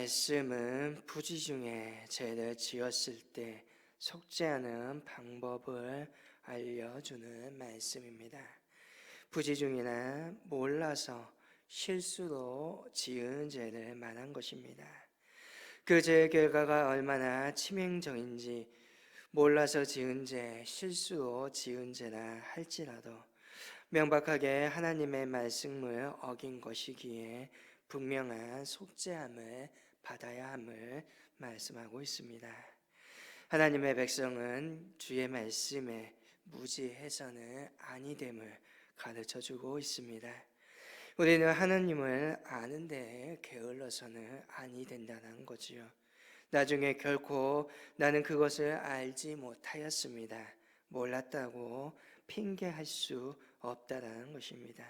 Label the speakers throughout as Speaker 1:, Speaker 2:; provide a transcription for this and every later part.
Speaker 1: 말씀은 부지 중에 죄를 지었을 때 속죄하는 방법을 알려주는 말씀입니다. 부지 중이나 몰라서 실수로 지은 죄를 말한 것입니다. 그 죄의 결과가 얼마나 치명적인지 몰라서 지은 죄, 실수로 지은 죄라 할지라도 명백하게 하나님의 말씀을 어긴 것이기에 분명한 속죄함을 받아야 함을 말씀하고 있습니다. 하나님의 백성은 주의 말씀에 무지해서는 아니됨을 가르쳐주고 있습니다. 우리는 하나님을 아는데 게을러서는 아니 된다는 거지요. 나중에 결코 나는 그것을 알지 못하였습니다, 몰랐다고 핑계할 수 없다라는 것입니다.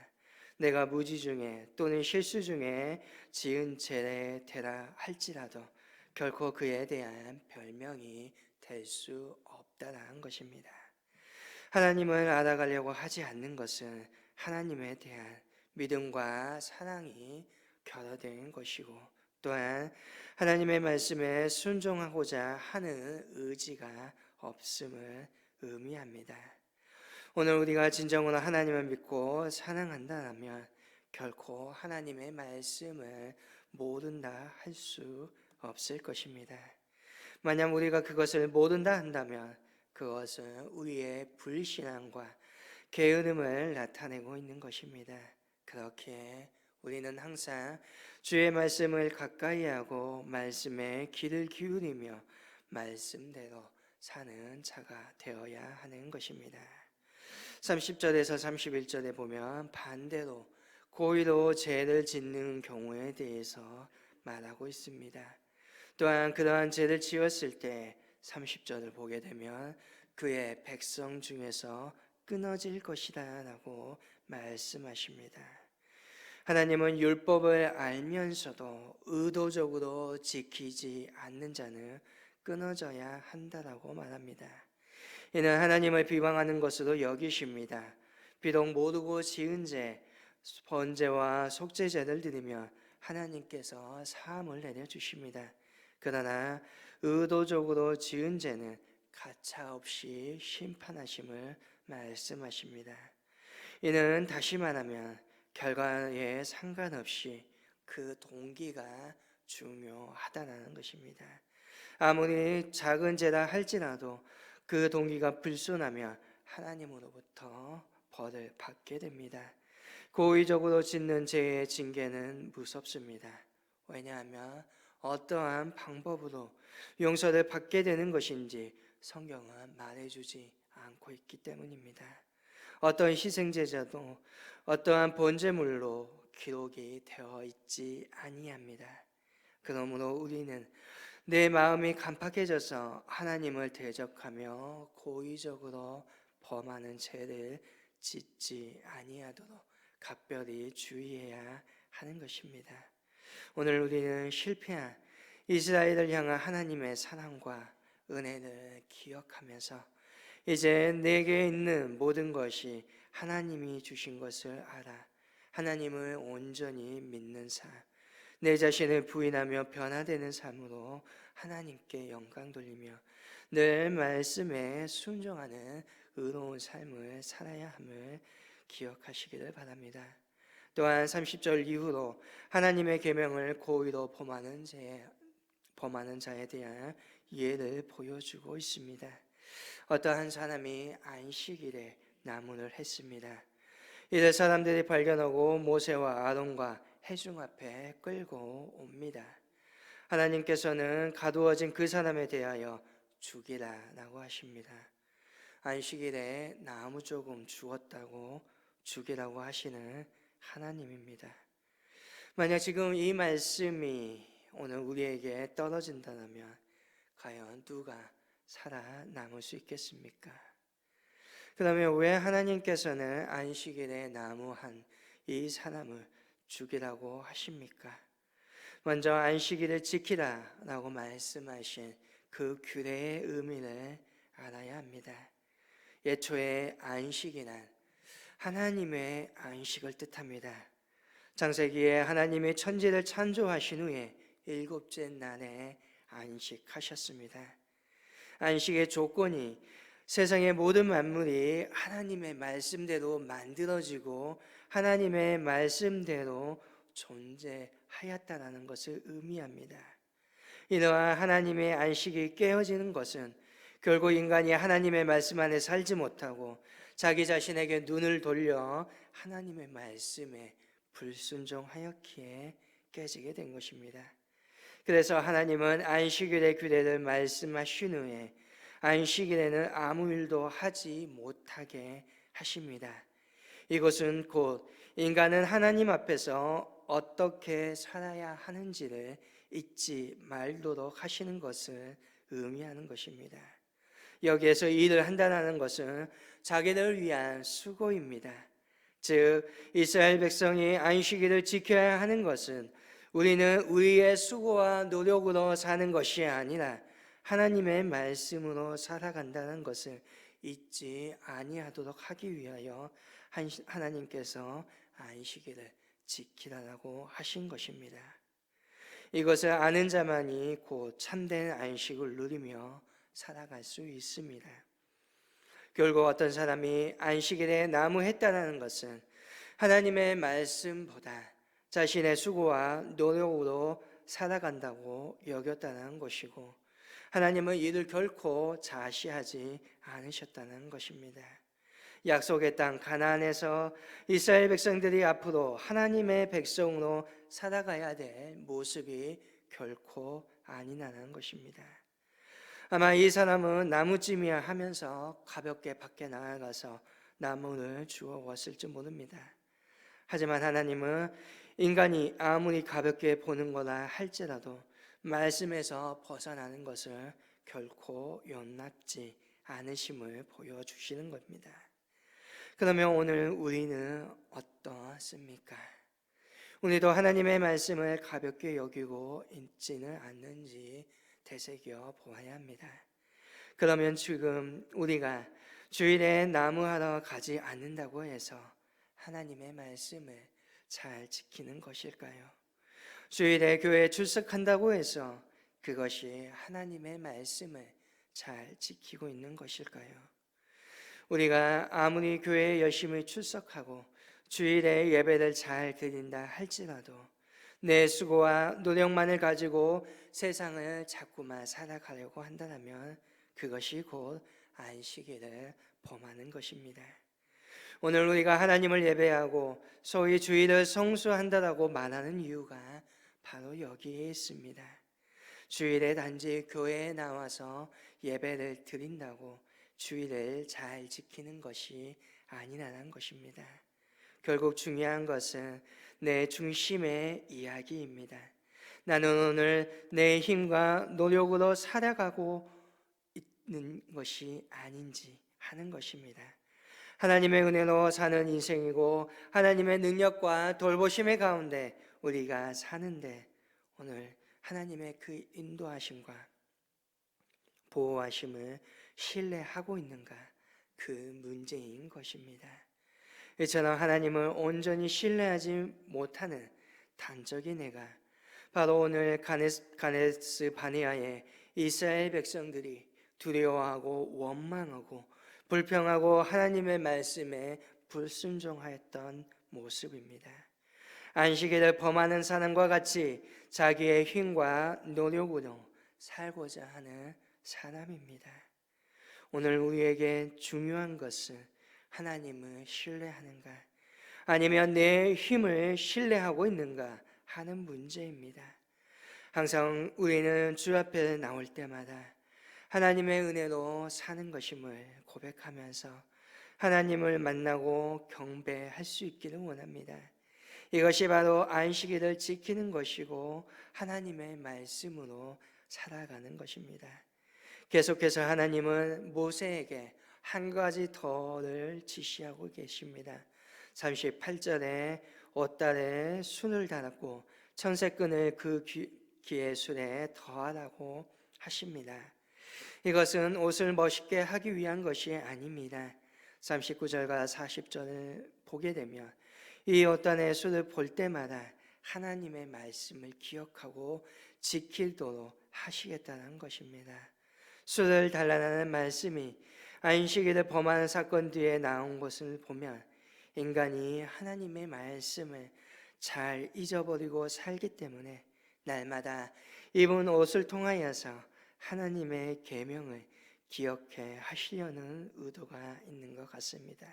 Speaker 1: 내가 무지 중에 또는 실수 중에 지은 죄를 되라 할지라도 결코 그에 대한 별명이 될 수 없다라는 것입니다. 하나님을 알아가려고 하지 않는 것은 하나님에 대한 믿음과 사랑이 결여된 것이고, 또한 하나님의 말씀에 순종하고자 하는 의지가 없음을 의미합니다. 오늘 우리가 진정으로 하나님을 믿고 사랑한다면 결코 하나님의 말씀을 모른다 할 수 없을 것입니다. 만약 우리가 그것을 모른다 한다면 그것은 우리의 불신앙과 게으름을 나타내고 있는 것입니다. 그렇게 우리는 항상 주의 말씀을 가까이 하고 말씀에 귀를 기울이며 말씀대로 사는 자가 되어야 하는 것입니다. 30절에서 31절에 보면 반대로 고의로 죄를 짓는 경우에 대해서 말하고 있습니다. 또한 그러한 죄를 지었을 때 30절을 보게 되면 그의 백성 중에서 끊어질 것이다 라고 말씀하십니다. 하나님은 율법을 알면서도 의도적으로 지키지 않는 자는 끊어져야 한다라고 말합니다. 이는 하나님을 비방하는 것으로 여기십니다. 비록 모르고 지은 죄, 번제와 속죄제를 드리면 하나님께서 사함을 내려주십니다. 그러나 의도적으로 지은 죄는 가차없이 심판하심을 말씀하십니다. 이는 다시 말하면 결과에 상관없이 그 동기가 중요하다는 것입니다. 아무리 작은 죄라 할지라도 그 동기가 불순하면 하나님으로부터 벌을 받게 됩니다. 고의적으로 짓는 죄의 징계는 무섭습니다. 왜냐하면 어떠한 방법으로 용서를 받게 되는 것인지 성경은 말해주지 않고 있기 때문입니다. 어떤 희생제자도 어떠한 번제물로 기록이 되어 있지 아니합니다. 그러므로 우리는 내 마음이 간팍해져서 하나님을 대적하며 고의적으로 범하는 죄를 짓지 아니하도록 각별히 주의해야 하는 것입니다. 오늘 우리는 실패한 이스라엘을 향한 하나님의 사랑과 은혜를 기억하면서 이제 내게 있는 모든 것이 하나님이 주신 것을 알아 하나님을 온전히 믿는 삶, 내 자신을 부인하며 변화되는 삶으로 하나님께 영광 돌리며 늘 말씀에 순종하는 의로운 삶을 살아야 함을 기억하시기를 바랍니다. 또한 30절 이후로 하나님의 계명을 고의로 범하는 자에 대한 예를 보여주고 있습니다. 어떠한 사람이 안식일에 나무를 했습니다. 이를 사람들이 발견하고 모세와 아론과 회중 앞에 끌고 옵니다. 하나님께서는 가두어진 그 사람에 대하여 죽이라라고 하십니다. 안식일에 나무 조금 주었다고 죽이라고 하시는 하나님입니다. 만약 지금 이 말씀이 오늘 우리에게 떨어진다면 과연 누가 살아남을 수 있겠습니까? 그러면 왜 하나님께서는 안식일에 나무 한 이 사람을 죽이라고 하십니까? 먼저 안식일을 지키라 라고 말씀하신 그 규례의 의미를 알아야 합니다. 예초에 안식이란 하나님의 안식을 뜻합니다. 창세기에 하나님이 천지를 창조하신 후에 일곱째 날에 안식하셨습니다. 안식의 조건이 세상의 모든 만물이 하나님의 말씀대로 만들어지고 하나님의 말씀대로 존재하였다라는 것을 의미합니다. 이러한 하나님의 안식이 깨어지는 것은 결국 인간이 하나님의 말씀 안에 살지 못하고 자기 자신에게 눈을 돌려 하나님의 말씀에 불순종하였기에 깨지게 된 것입니다. 그래서 하나님은 안식일의 규례를 말씀하신 후에 안식일에는 아무 일도 하지 못하게 하십니다. 이것은 곧 인간은 하나님 앞에서 어떻게 살아야 하는지를 잊지 말도록 하시는 것을 의미하는 것입니다. 여기에서 일을 한다는 것은 자기를 위한 수고입니다. 즉 이스라엘 백성이 안식일을 지켜야 하는 것은 우리는 우리의 수고와 노력으로 사는 것이 아니라 하나님의 말씀으로 살아간다는 것을 잊지 아니하도록 하기 위하여 하나님께서 안식일을 지키라고 하신 것입니다. 이것을 아는 자만이 곧 참된 안식을 누리며 살아갈 수 있습니다. 결국 어떤 사람이 안식일에 나무했다는 것은 하나님의 말씀보다 자신의 수고와 노력으로 살아간다고 여겼다는 것이고 하나님은 이를 결코 자시하지 않으셨다는 것입니다. 약속의 땅 가나안에서 이스라엘 백성들이 앞으로 하나님의 백성으로 살아가야 될 모습이 결코 아니라는 것입니다. 아마 이 사람은 나무찜이야 하면서 가볍게 밖에 나아가서 나무를 주워왔을지 모릅니다. 하지만 하나님은 인간이 아무리 가볍게 보는 거라 할지라도 말씀에서 벗어나는 것을 결코 용납지 않으심을 보여주시는 겁니다. 그러면 오늘 우리는 어떠합니까? 우리도 하나님의 말씀을 가볍게 여기고 있지는 않는지 되새겨 보아야 합니다. 그러면 지금 우리가 주일에 나무하러 가지 않는다고 해서 하나님의 말씀을 잘 지키는 것일까요? 주일에 교회에 출석한다고 해서 그것이 하나님의 말씀을 잘 지키고 있는 것일까요? 우리가 아무리 교회에 열심히 출석하고 주일에 예배를 잘 드린다 할지라도 내 수고와 노력만을 가지고 세상을 자꾸만 살아가려고 한다면 그것이 곧 안식일을 범하는 것입니다. 오늘 우리가 하나님을 예배하고 소위 주일을 성수한다라고 말하는 이유가 바로 여기에 있습니다. 주일에 단지 교회에 나와서 예배를 드린다고 주일을 잘 지키는 것이 아니라는 것입니다. 결국 중요한 것은 내 중심의 이야기입니다. 나는 오늘 내 힘과 노력으로 살아가고 있는 것이 아닌지 하는 것입니다. 하나님의 은혜로 사는 인생이고 하나님의 능력과 돌보심의 가운데 우리가 사는데 오늘 하나님의 그 인도하심과 보호하심을 신뢰하고 있는가? 그 문제인 것입니다. 이처럼 하나님을 온전히 신뢰하지 못하는 단적인 애가 바로 오늘 가데스 바네아의 이스라엘 백성들이 두려워하고 원망하고 불평하고 하나님의 말씀에 불순종하였던 모습입니다. 안식일을 범하는 사람과 같이 자기의 힘과 노력으로 살고자 하는 사람입니다. 오늘 우리에게 중요한 것은 하나님을 신뢰하는가 아니면 내 힘을 신뢰하고 있는가 하는 문제입니다. 항상 우리는 주 앞에 나올 때마다 하나님의 은혜로 사는 것임을 고백하면서 하나님을 만나고 경배할 수 있기를 원합니다. 이것이 바로 안식일을 지키는 것이고 하나님의 말씀으로 살아가는 것입니다. 계속해서 하나님은 모세에게 한 가지 더를 지시하고 계십니다. 38절에 옷달에 순을 달았고 천색끈을 그 귀의 술에 더하라고 하십니다. 이것은 옷을 멋있게 하기 위한 것이 아닙니다. 39절과 40절을 보게 되면 이 옷단의 술을 볼 때마다 하나님의 말씀을 기억하고 지키도록 하시겠다는 것입니다. 수를 단란하는 말씀이 안식일에 범한 사건 뒤에 나온 것을 보면 인간이 하나님의 말씀을 잘 잊어버리고 살기 때문에 날마다 입은 옷을 통하여서 하나님의 계명을 기억해 하시려는 의도가 있는 것 같습니다.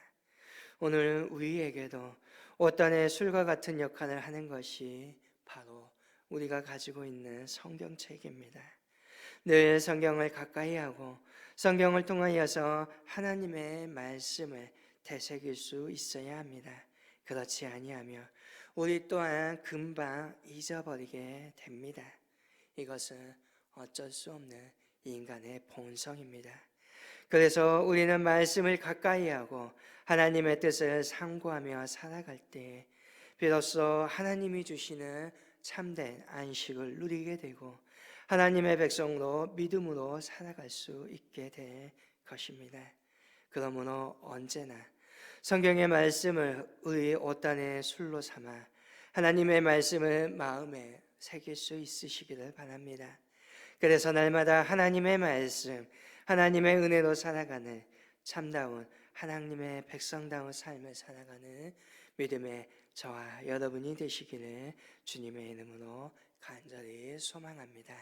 Speaker 1: 오늘 우리에게도 옷단의 술과 같은 역할을 하는 것이 바로 우리가 가지고 있는 성경책입니다. 늘 성경을 가까이 하고 성경을 통하여서 하나님의 말씀을 되새길 수 있어야 합니다. 그렇지 아니하면 우리 또한 금방 잊어버리게 됩니다. 이것은 어쩔 수 없는 인간의 본성입니다. 그래서 우리는 말씀을 가까이 하고 하나님의 뜻을 상고하며 살아갈 때 비로소 하나님이 주시는 참된 안식을 누리게 되고 하나님의 백성으로 믿음으로 살아갈 수 있게 될 것입니다. 그러므로 언제나 성경의 말씀을 우리 옷단의 술로 삼아 하나님의 말씀을 마음에 새길 수 있으시기를 바랍니다. 그래서 날마다 하나님의 말씀, 하나님의 은혜로 살아가는 참다운 하나님의 백성다운 삶을 살아가는 믿음의 저와 여러분이 되시기를 주님의 이름으로 간절히 소망합니다.